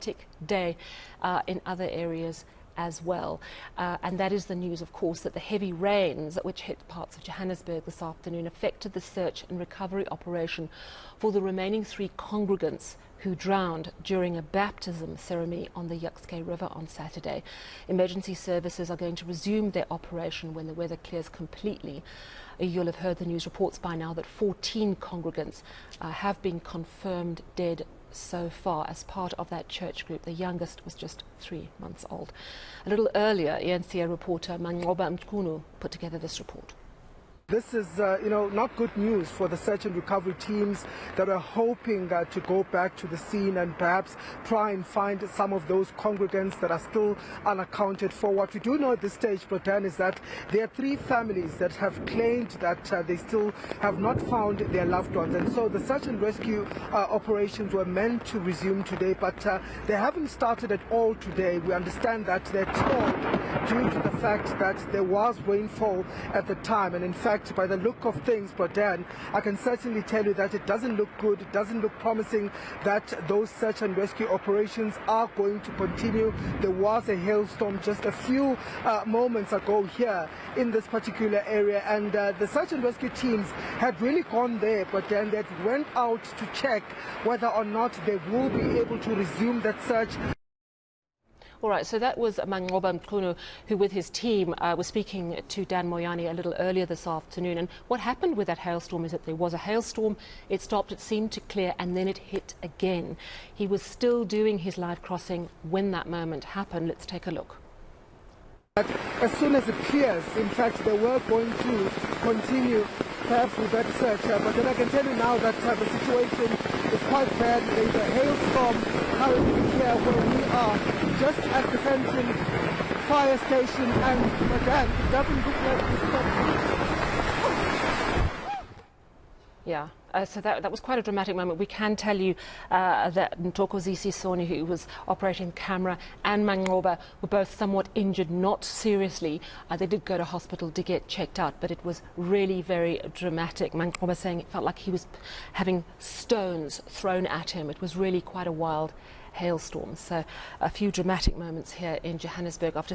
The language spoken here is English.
dramatic day in other areas as well. And that is the news, of course, that the heavy rains which hit parts of Johannesburg this afternoon affected the search and recovery operation for the remaining 3 congregants who drowned during a baptism ceremony on the Jukskei River on Saturday. Emergency services are going to resume their operation when the weather clears completely. You'll have heard the news reports by now that 14 congregants have been confirmed dead so far as part of that church group. The youngest was just 3 months old. A little earlier, eNCA reporter Manqoba Mchunu put together this report. This is, not good news for the search and recovery teams that are hoping to go back to the scene and perhaps try and find some of those congregants that are still unaccounted for. What we do know at this stage, Protan, is that there are 3 families that have claimed that they still have not found their loved ones. And so the search and rescue operations were meant to resume today, but they haven't started at all today. We understand that they're stalled due to the fact that there was rainfall at the time. And in fact, by the look of things, Protan, I can certainly tell you that it doesn't look good, it doesn't look promising that those search and rescue operations are going to continue. There was a hailstorm just a few moments ago here in this particular area, and the search and rescue teams had really gone there, but then they went out to check whether or not they will be able to resume that search. All right, so that was Manqoba Mchunu, who with his team was speaking to Dan Moyani a little earlier this afternoon. And what happened with that hailstorm is that there was a hailstorm, it stopped, it seemed to clear, and then it hit again. He was still doing his live crossing when that moment happened. Let's take a look. As soon as it clears, in fact, they were going to continue perhaps with that search. But then I can tell you now that the situation is quite bad. There's a hailstorm currently here where we are, just at the Fenton fire station, and again, it doesn't look like this. Yeah. So that was quite a dramatic moment. We can tell you that Thokozisi Soni, who was operating the camera, and Manqoba were both somewhat injured, not seriously. They did go to hospital to get checked out, but it was really very dramatic. Manqoba saying it felt like he was having stones thrown at him. It was really quite a wild hailstorm. So a few dramatic moments here in Johannesburg after